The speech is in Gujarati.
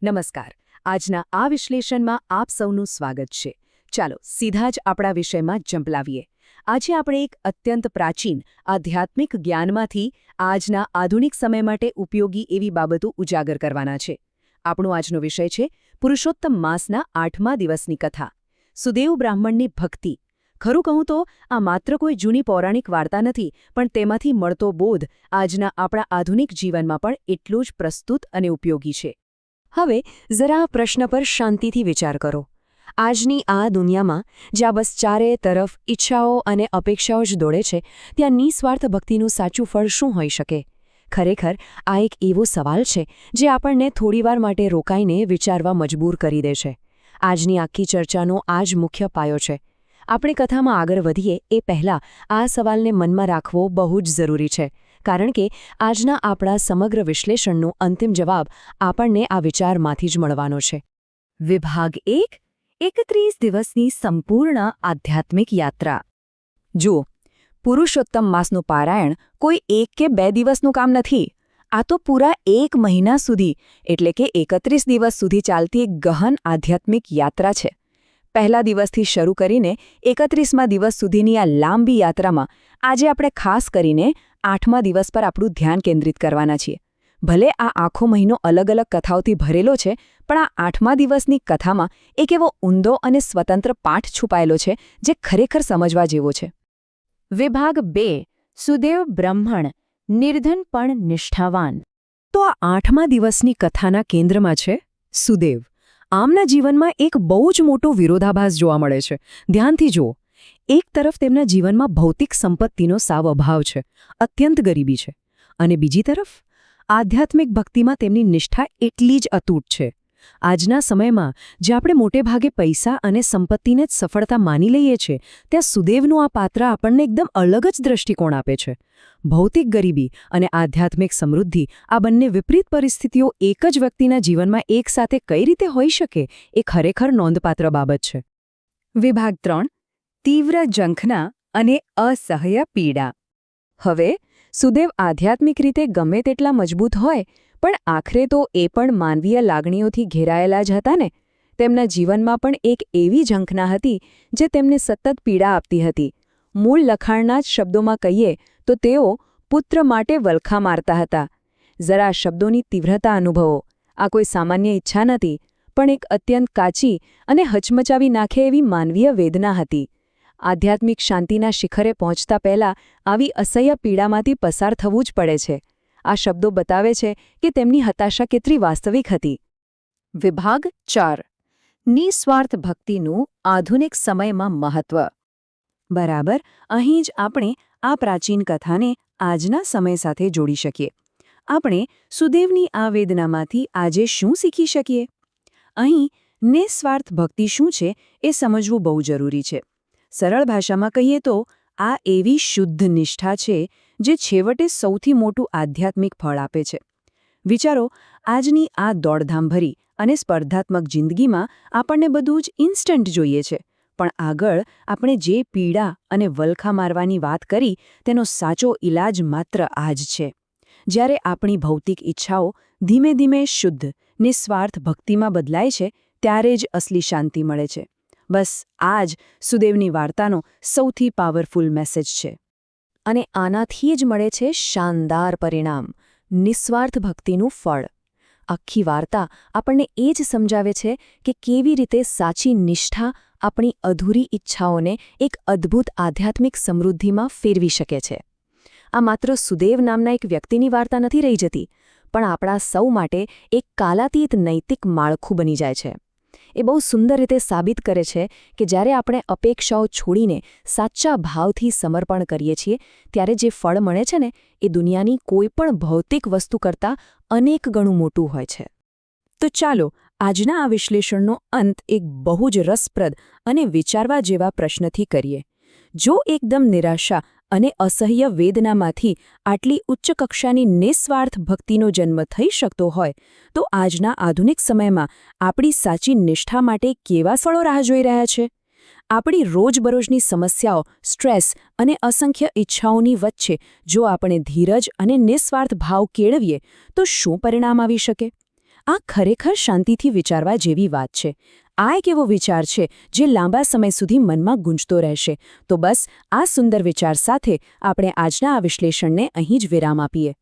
નમસ્કાર. આજના આ વિશ્લેષણમાં આપ સૌનું સ્વાગત છે. ચાલો સીધા જ આપણા વિષયમાં ઝંપલાવીએ. આજે આપણે એક અત્યંત પ્રાચીન આધ્યાત્મિક જ્ઞાનમાંથી આજના આધુનિક સમય માટે ઉપયોગી એવી બાબતો ઉજાગર કરવાના છે. આપણો આજનો વિષય છે પુરુષોત્તમ માસના 8મા દિવસની કથા, સુદેવ બ્રાહ્મણની ભક્તિ. ખરું કહું તો આ માત્ર કોઈ જૂની પૌરાણિક વાર્તા નથી, પણ તેમાંથી મળતો બોધ આજના આપણા આધુનિક જીવનમાં પણ એટલું જ પ્રસ્તુત અને ઉપયોગી છે. હવે જરા આ પ્રશ્ન પર શાંતિથી વિચાર કરો. આજની આ દુનિયામાં જ્યાં બસ ચારે તરફ ઈચ્છાઓ અને અપેક્ષાઓ જ દોડે છે, ત્યાં નિસ્વાર્થ ભક્તિનું સાચું ફળ શું હોઈ શકે? ખરેખર આ એક એવો સવાલ છે જે આપણને થોડીવાર માટે રોકાઈને વિચારવા મજબૂર કરી દે છે. આજની આખી ચર્ચાનો આ જ મુખ્ય પાયો છે. આપણે કથામાં આગળ વધીએ એ પહેલાં આ સવાલને મનમાં રાખવો બહુ જ જરૂરી છે, કારણ કે આજના આપણા સમગ્ર વિશ્લેષણનો અંતિમ જવાબ આપણને આ વિચારમાંથી જ મળવાનો છે. વિભાગ 1: 31 દિવસની સંપૂર્ણ આધ્યાત્મિક યાત્રા. જુઓ, પુરુષોત્તમ માસનું પારાયણ કોઈ 1 કે 2 દિવસનું કામ નથી. આ તો પૂરા 1 મહિના સુધી, એટલે કે 31 દિવસ સુધી ચાલતી એક ગહન આધ્યાત્મિક યાત્રા છે. પહેલા દિવસથી શરૂ કરીને 31મા દિવસ સુધીની આ લાંબી યાત્રામાં આજે આપણે ખાસ કરીને 8મા દિવસ પર આપણું ધ્યાન કેન્દ્રિત કરવાના છીએ. ભલે આ આખો મહિનો અલગ અલગ કથાઓથી ભરેલો છે, પણ આ 8મા દિવસની કથામાં એક એવો ઊંડો અને સ્વતંત્ર પાઠ છુપાયેલો છે જે ખરેખર સમજવા જેવો છે. વિભાગ 2: સુદેવ બ્રાહ્મણ, નિર્ધન પણ નિષ્ઠાવાન. તો આ 8મા દિવસની કથાના કેન્દ્રમાં છે સુદેવ. આમના જીવનમાં એક બહુ જ મોટો વિરોધાભાસ જોવા મળે છે. ધ્યાનથી જુઓ. એક તરફ તેમના જીવનમાં ભૌતિક સંપત્તિનો સાવ અભાવ છે, અત્યંત ગરીબી છે, અને બીજી તરફ આધ્યાત્મિક ભક્તિમાં તેમની નિષ્ઠા એટલી જ અતૂટ છે. આજના સમયમાં જે આપણે મોટેભાગે પૈસા અને સંપત્તિને જ સફળતા માની લઈએ છીએ, ત્યાં સુદેવનું આ પાત્ર આપણને એકદમ અલગ જ દૃષ્ટિકોણ આપે છે. ભૌતિક ગરીબી અને આધ્યાત્મિક સમૃદ્ધિ, આ બંને વિપરીત પરિસ્થિતિઓ એક જ વ્યક્તિના જીવનમાં એકસાથે કઈ રીતે હોઈ શકે, એ ખરેખર નોંધપાત્ર બાબત છે. વિભાગ 3: તીવ્ર ઝંખના અને અસહ્ય પીડા. હવે સુદેવ આધ્યાત્મિક રીતે ગમે તેટલા મજબૂત હોય, પણ આખરે તો એ પણ માનવીય લાગણીઓથી ઘેરાયેલા જ હતા ને. તેમના જીવનમાં પણ એક એવી ઝંખના હતી જે તેમને સતત પીડા આપતી હતી. મૂળ લખાણના જ શબ્દોમાં કહીએ તો તેઓ પુત્ર માટે વલખા મારતા હતા. જરા શબ્દોની તીવ્રતા અનુભવો. આ કોઈ સામાન્ય ઈચ્છા નથી, પણ એક અત્યંત કાચી અને હચમચાવી નાખે એવી માનવીય વેદના હતી. આધ્યાત્મિક શાંતિના શિખરે પહોંચતા પહેલાં આવી અસહ્ય પીડામાંથી પસાર થવું જ પડે છે. આ શબ્દો બતાવે છે કે તેમની હતાશા કેટલી વાસ્તવિક હતી. વિભાગ 4: નિસ્વાર્થ ભક્તિનું આધુનિક સમયમાં મહત્વ. બરાબર, અહીં જ આપણે આ પ્રાચીન કથાને આજના સમય સાથે જોડી શકીએ. આપણે સુદેવની આ વેદનામાંથી આજે શું શીખી શકીએ? અહીં નિસ્વાર્થ ભક્તિ શું છે એ સમજવું બહુ જરૂરી છે. સરળ ભાષામાં કહીએ તો આ એવી શુદ્ધ નિષ્ઠા છે જે છેવટે સૌથી મોટું આધ્યાત્મિક ફળ આપે છે. વિચારો, આજની આ દોડધામભરી અને સ્પર્ધાત્મક જિંદગીમાં આપણને બધું જ ઇન્સ્ટન્ટ જોઈએ છે, પણ આગળ આપણે જે પીડા અને વલખા મારવાની વાત કરી, તેનો સાચો ઈલાજ માત્ર આ જ છે. જ્યારે આપણી ભૌતિક ઈચ્છાઓ ધીમે ધીમે શુદ્ધ, નિસ્વાર્થ ભક્તિમાં બદલાય છે, ત્યારે જ અસલી શાંતિ મળે છે. બસ આ જ સુદેવની વાર્તાનો સૌથી પાવરફુલ મેસેજ છે. અને આનાથી જ મળે છે શાનદાર પરિણામ, નિસ્વાર્થ ભક્તિનું ફળ. આખી વાર્તા આપણને એ જ સમજાવે છે કે કેવી રીતે સાચી નિષ્ઠા આપણી અધૂરી ઈચ્છાઓને એક અદ્ભુત આધ્યાત્મિક સમૃદ્ધિમાં ફેરવી શકે છે. આ માત્ર સુદેવ નામના એક વ્યક્તિની વાર્તા નથી રહી જતી, પણ આપણા સૌ માટે એક કાલાતીત નૈતિક માળખું બની જાય છે. એ બહુ સુંદર રીતે સાબિત કરે છે કે જ્યારે આપણે અપેક્ષાઓ છોડીને સાચા ભાવથી સમર્પણ કરીએ છીએ, ત્યારે જે ફળ મળે છે ને, એ દુનિયાની કોઈ પણ ભૌતિક વસ્તુ કરતાં અનેક ગણું મોટું હોય છે. તો ચાલો આજના આ વિશ્લેષણનો અંત એક બહુ જ રસપ્રદ અને વિચારવા જેવા પ્રશ્નથી કરીએ. જો એકદમ નિરાશા અને અસહ્ય વેદનામાંથી આટલી ઉચ્ચ કક્ષાની નિસ્વાર્થ ભક્તિનો જન્મ થઈ શકતો હોય, તો આજના આધુનિક સમયમાં આપણી સાચી નિષ્ઠા માટે કેવા ફળો રાહ જોઈ રહ્યા છે? આપણી રોજબરોજની સમસ્યાઓ, સ્ટ્રેસ અને અસંખ્ય ઈચ્છાઓની વચ્ચે જો આપણે ધીરજ અને નિસ્વાર્થ ભાવ કેળવીએ, તો શું પરિણામ આવી શકે? આ ખરેખર શાંતિથી વિચારવા જેવી વાત છે. આ એક એવો વિચાર છે જે લાંબા સમય સુધી મનમાં ગૂંજતો રહેશે. તો બસ આ સુંદર વિચાર સાથે આપણે આજના આ વિશ્લેષણને અહીં જ વિરામ આપીએ.